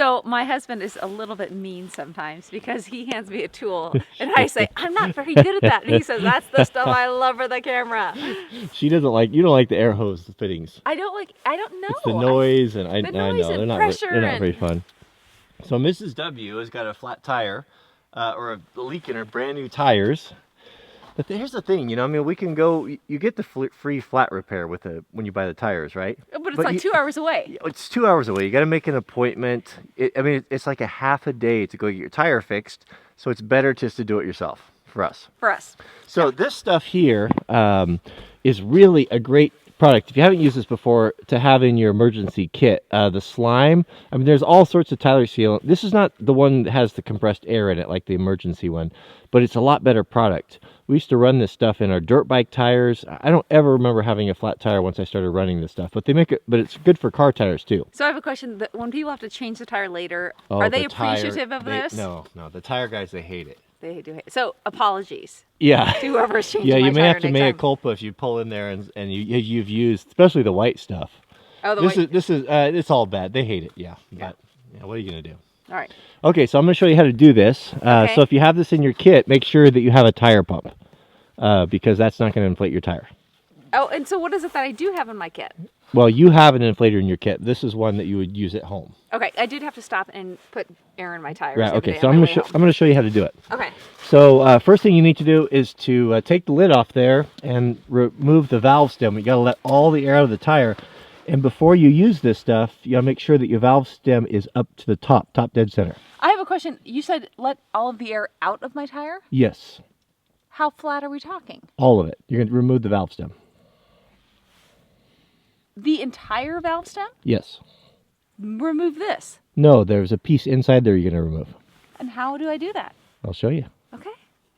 So my husband is a little bit mean sometimes because he hands me a tool and I say, I'm not very good at that. And he says, that's the stuff I love for the camera. She doesn't like, you don't like the air hose fittings. I don't know. It's the noise I know, they're not very fun. So Mrs. W has got a flat tire or a leak in her brand new tires. But here's the thing, you know, I mean, we can go, you get the free flat repair with when you buy the tires, right? But it's like 2 hours away. It's 2 hours away. You got to make an appointment. It's like a half a day to go get your tire fixed. So it's better just to do it yourself for us. So this stuff here is really a great product. If you haven't used this before, to have in your emergency kit. The slime, I mean, there's all sorts of tire sealant. This is not the one that has the compressed air in it like the emergency one, but it's a lot better product. We used to run this stuff in our dirt bike tires. I don't ever remember having a flat tire once I started running this stuff, but they make it, but it's good for car tires too. So I have a question. When people have to change the tire later, are they appreciative of this? No, the tire guys, they hate it. They do hate it. So apologies. Yeah. To whoever's changing my tire. Yeah, you may have to mea culpa if you pull in there and you've used, especially the white stuff. Oh, This is it's all bad. They hate it. Yeah. But what are you gonna do? All right. Okay, so I'm gonna show you how to do this. Okay. So if you have this in your kit, make sure that you have a tire pump because that's not gonna inflate your tire. Oh, and so what is it that I do have in my kit? Well, you have an inflator in your kit. This is one that you would use at home. Okay, I did have to stop and put air in my tires. Right. Okay. So I'm gonna show you how to do it. Okay. So first thing you need to do is to take the lid off there and remove the valve stem. You gotta let all the air out of the tire. And before you use this stuff, you gotta make sure that your valve stem is up to the top dead center. I have a question. You said let all of the air out of my tire? Yes. How flat are we talking? All of it. You're gonna remove the valve stem. The entire valve stem? Yes. Remove this? No, there's a piece inside there you're going to remove. And how do I do that? I'll show you. Okay.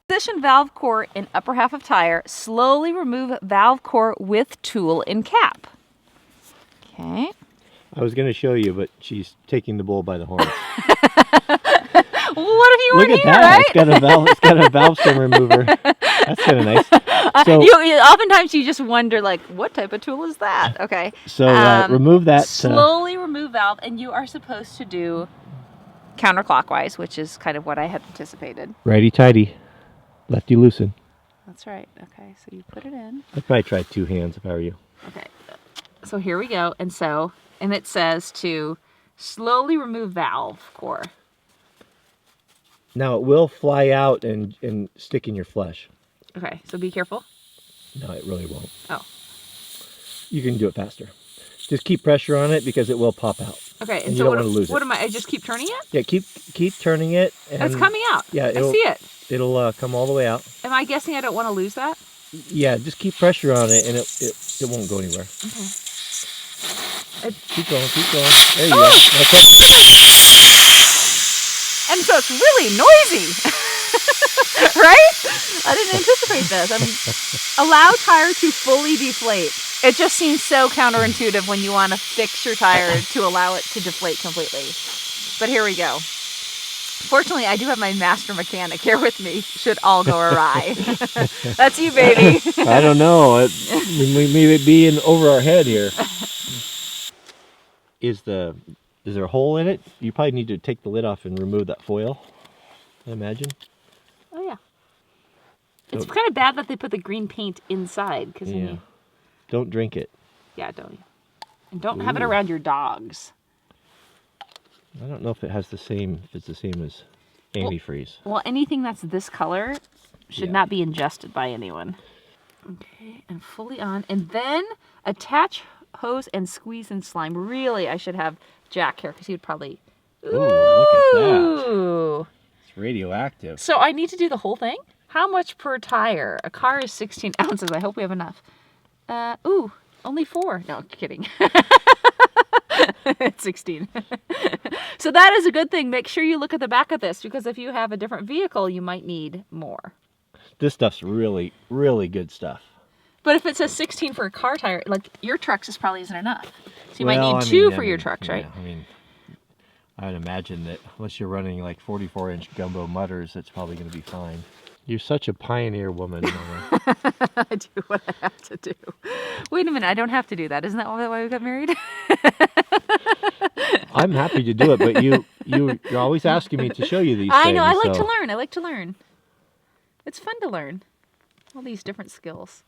Position valve core in upper half of tire. Slowly remove valve core with tool in cap. Okay. I was going to show you, but she's taking the bull by the horns. Well, what if you weren't here, that. Right? It's got a valve stem remover. That's kind of nice. So, oftentimes you just wonder, like, what type of tool is that? Okay. So remove that. Slowly remove valve, and you are supposed to do counterclockwise, which is kind of what I had anticipated. Righty tighty, lefty loosen. That's right. Okay, so you put it in. I'd probably try 2 hands if I were you. Okay. So here we go, and it says to slowly remove valve core. Now it will fly out and stick in your flesh. Okay, so be careful. No, it really won't. Oh. You can do it faster. Just keep pressure on it because it will pop out. Okay, and so you don't want to lose it. What am I just keep turning it? Yeah, keep turning it. And it's coming out. Yeah, I see it. It'll come all the way out. Am I guessing I don't want to lose that? Yeah, just keep pressure on it and it won't go anywhere. Okay. Keep going. There you go. That's it. And so it's really noisy. Right? I didn't anticipate this. Allow tire to fully deflate. It just seems so counterintuitive when you want to fix your tire to allow it to deflate completely. But here we go. Fortunately, I do have my master mechanic here with me. Should all go awry. That's you, baby. I don't know. We may be in over our head here. Is there a hole in it? You probably need to take the lid off and remove that foil, I imagine. Oh, yeah. It's kind of bad that they put the green paint inside. Yeah. Don't drink it. Yeah, don't. And don't have it around your dogs. I don't know if it's the same as antifreeze. Well, anything that's this color should not be ingested by anyone. Okay, and fully on. And then attach hose and squeeze in slime. Really, I should have Jack here because he would probably... Ooh, look at that. It's radioactive. So I need to do the whole thing? How much per tire? A car is 16 ounces. I hope we have enough. Only 4. No, kidding. It's 16. So that is a good thing. Make sure you look at the back of this because if you have a different vehicle, you might need more. This stuff's really, really good stuff. But if it says 16 for a car tire, like your trucks probably isn't enough. So you might need 2 for your trucks, right? Yeah, I would imagine that unless you're running like 44-inch gumbo mutters, it's probably going to be fine. You're such a pioneer woman, Mama. I do what I have to do. Wait a minute, I don't have to do that. Isn't that why we got married? I'm happy to do it, but you're always asking me to show you these things. I know. I like to learn. I like to learn. It's fun to learn all these different skills.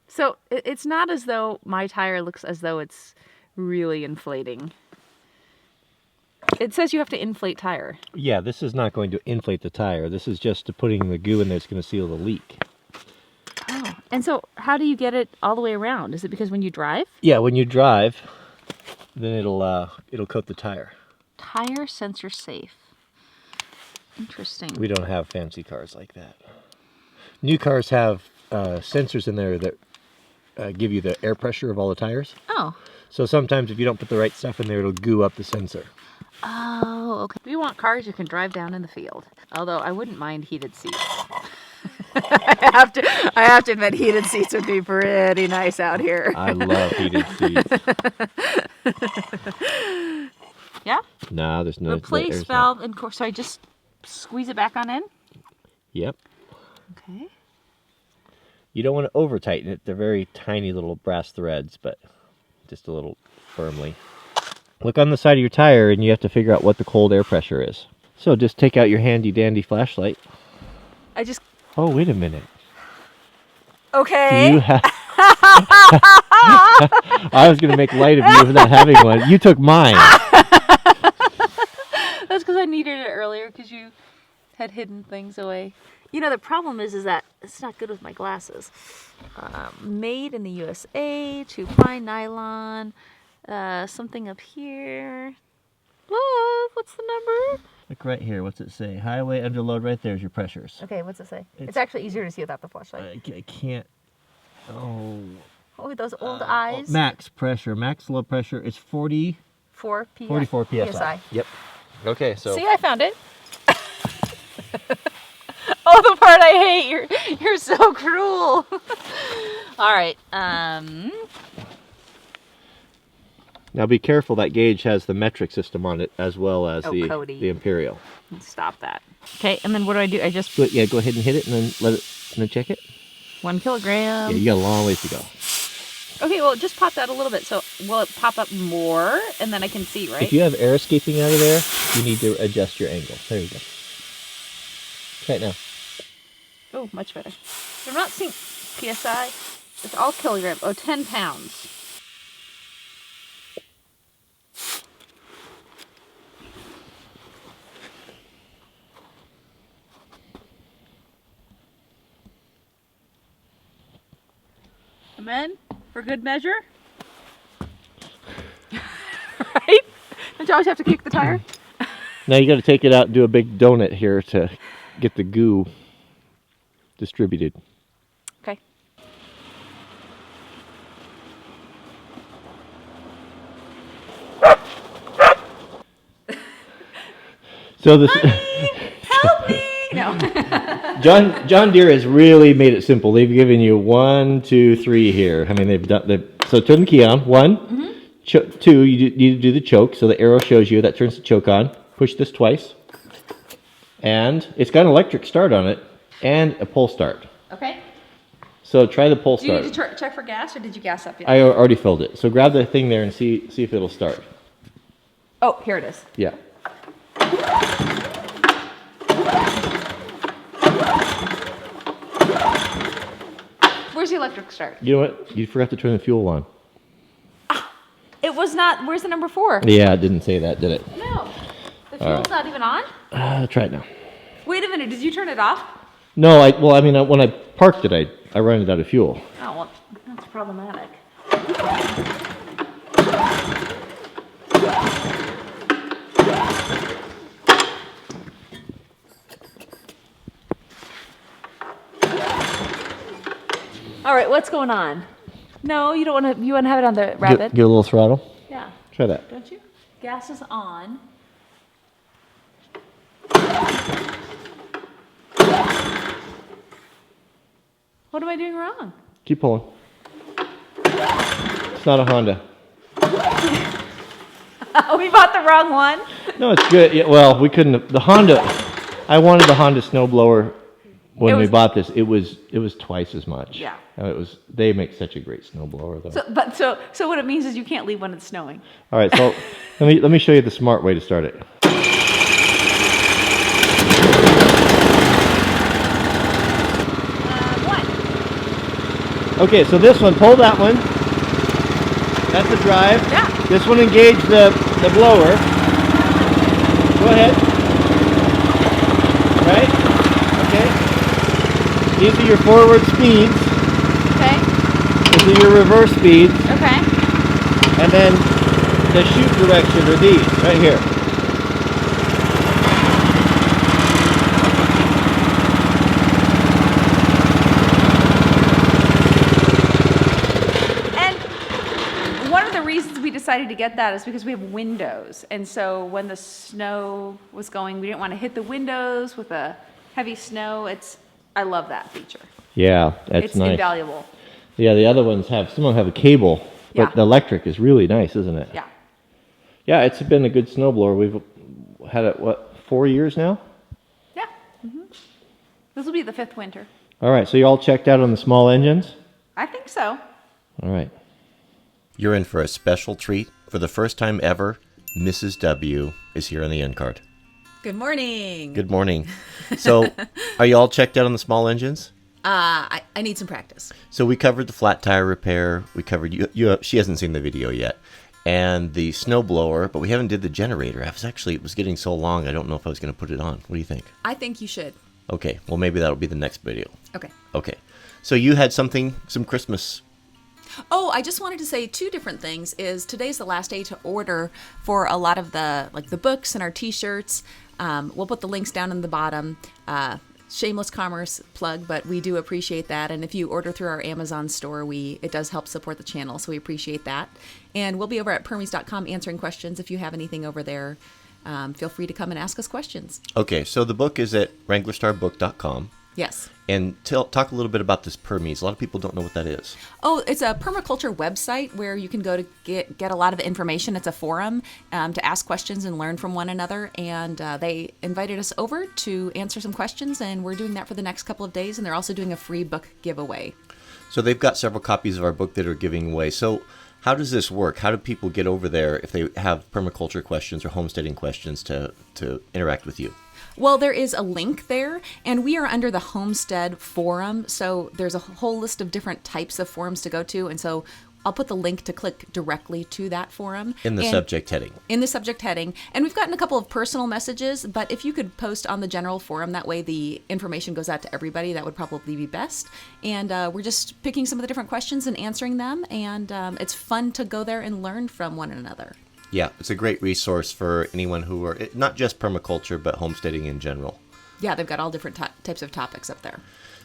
So it's not as though my tire looks as though it's really inflating. It says you have to inflate tire. Yeah, this is not going to inflate the tire. This is just putting the goo in there that's going to seal the leak. Oh, and so how do you get it all the way around? Is it because when you drive? Yeah, when you drive, then it'll coat the tire. Tire sensor safe. Interesting. We don't have fancy cars like that. New cars have sensors in there that give you the air pressure of all the tires. Oh. So sometimes if you don't put the right stuff in there, it'll goo up the sensor. Oh, okay. We want cars you can drive down in the field. Although I wouldn't mind heated seats. I have to admit, heated seats would be pretty nice out here. I love heated seats. Yeah? No, there's no... Replace valve and core. So I just squeeze it back on in? Yep. Okay. You don't want to over tighten it. They're very tiny little brass threads, but just a little firmly. Look on the side of your tire and you have to figure out what the cold air pressure is. So just take out your handy dandy flashlight. Oh, wait a minute. Okay. Do you have... I was going to make light of you for not having one. You took mine. That's because I needed it earlier because you had hidden things away. You know, the problem is that it's not good with my glasses. Made in the USA, 2-ply nylon, something up here. Love, what's the number? Look right here. What's it say? Highway underload. Right there's your pressures. Okay, what's it say? It's actually easier to see without the flashlight. I can't. Oh. Oh, those old eyes. Max pressure. Max low pressure is 44 psi. Yep. Okay, so. See, I found it. Oh, the part I hate. You're so cruel. All right. Now be careful, that gauge has the metric system on it as well as the imperial. Stop that. Okay, and then what do? I just... Go ahead and hit it and then check it. 1 kilogram. Yeah, you got a long ways to go. Okay, well, just pop that a little bit. So will it pop up more and then I can see, right? If you have air escaping out of there, you need to adjust your angle. There you go. Try it now. Oh, much better. I'm not seeing PSI. It's all kilogram. Oh, 10 pounds. And then, for good measure. Right? Don't you always have to kick the tire? Now you got to take it out and do a big donut here to get the goo distributed. Okay. So this. Honey, help me! No. John Deere has really made it simple. They've given you 1, 2, 3 here. I mean, so turn the key on. 1, 2. You need to do the choke. So the arrow shows you that turns the choke on. Push this twice, and it's got an electric start on it and a pull start. Okay. So try the pull start. Do you need to check for gas, or did you gas up yet? I already filled it. So grab the thing there and see if it'll start. Oh, here it is. Yeah. Where's the electric start? You know what? You forgot to turn the fuel on. It was not. Where's the number 4? Yeah, it didn't say that, did it? No. The fuel's not even on? Try it now. Wait a minute. Did you turn it off? No, when I parked it, I ran it out of fuel. Oh, well, that's problematic. All right, what's going on? No, you don't want to. You want to have it on the rapid? Give a little throttle. Yeah. Try that. Don't you? Gas is on. What am I doing wrong? Keep pulling. It's not a Honda. We bought the wrong one. No, it's good. Yeah, well, we couldn't have, the Honda, I wanted the Honda snowblower when we bought this, it was twice as much. Yeah. They make such a great snowblower though. So what it means is you can't leave when it's snowing. All right, so let me show you the smart way to start it. One. Okay, so this one, pull that one. That's the drive. Yeah. This one, engage the blower. Go ahead. Right? Okay. These are your forward speeds. Okay. These are your reverse speeds. Okay. And then the shoot direction are these, right here. Decided to get that is because we have windows, and so when the snow was going, we didn't want to hit the windows with a heavy snow. I love that feature. Yeah, it's nice. It's invaluable. Yeah, the other ones some of them have a cable, but yeah. The electric is really nice, isn't it? Yeah. Yeah, it's been a good snowblower. We've had it 4 years now? Yeah. Mm-hmm. This will be the 5th winter. All right, so you all checked out on the small engines? I think so. All right. You're in for a special treat. For the first time ever, Mrs. W is here on the end card. Good morning. Good morning. So, are you all checked out on the small engines? I need some practice. So we covered the flat tire repair. We covered she hasn't seen the video yet, and the snow blower, but we haven't did the generator. It was getting so long. I don't know if I was going to put it on. What do you think? I think you should. Okay. Well, maybe that'll be the next video. Okay. Okay. So you had some Christmas. Oh, I just wanted to say 2 different things. Today's the last day to order for a lot of the books and our T-shirts. We'll put the links down in the bottom. Shameless commerce plug, but we do appreciate that. And if you order through our Amazon store, it does help support the channel, so we appreciate that. And we'll be over at permies.com answering questions. If you have anything over there, feel free to come and ask us questions. Okay, so the book is at wranglerstarbook.com. Yes. And talk a little bit about this Permies. A lot of people don't know what that is. Oh, it's a permaculture website where you can go to get a lot of information. It's a forum to ask questions and learn from one another. And they invited us over to answer some questions, and we're doing that for the next couple of days. And they're also doing a free book giveaway. So they've got several copies of our book that are giving away. So how does this work? How do people get over there if they have permaculture questions or homesteading questions to interact with you? Well, there is a link there, and we are under the Homestead Forum, so there's a whole list of different types of forums to go to, and so I'll put the link to click directly to that forum. In the subject heading. In the subject heading. And we've gotten a couple of personal messages, but if you could post on the general forum, that way the information goes out to everybody, that would probably be best. And we're just picking some of the different questions and answering them, and it's fun to go there and learn from one another. Yeah, it's a great resource for anyone who are, not just permaculture, but homesteading in general. Yeah, they've got all different types of topics up there.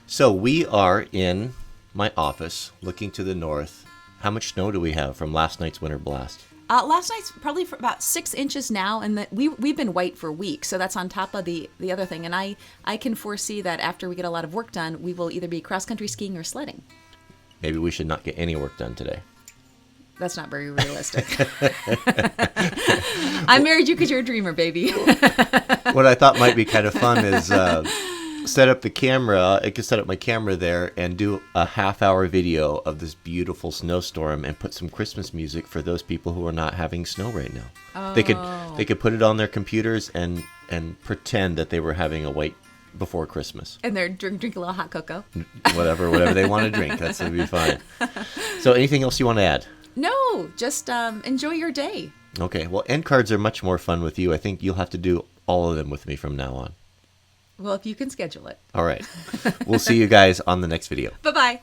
So we are in my office looking to the north. How much snow do we have from last night's winter blast? Last night's probably for about 6 inches now, and we've been white for weeks, so that's on top of the other thing. And I can foresee that after we get a lot of work done, we will either be cross-country skiing or sledding. Maybe we should not get any work done today. That's not very realistic. I married you because you're a dreamer, baby. What I thought might be kind of fun is set up the camera. I could set up my camera there and do a half-hour video of this beautiful snowstorm and put some Christmas music for those people who are not having snow right now. Oh. They could put it on their computers and pretend that they were having a white before Christmas. And they're drink a little hot cocoa. Whatever they want to drink. That's going to be fine. So anything else you want to add? No, just enjoy your day. Okay, well, end cards are much more fun with you. I think you'll have to do all of them with me from now on. Well, if you can schedule it. All right. We'll see you guys on the next video. Bye-bye.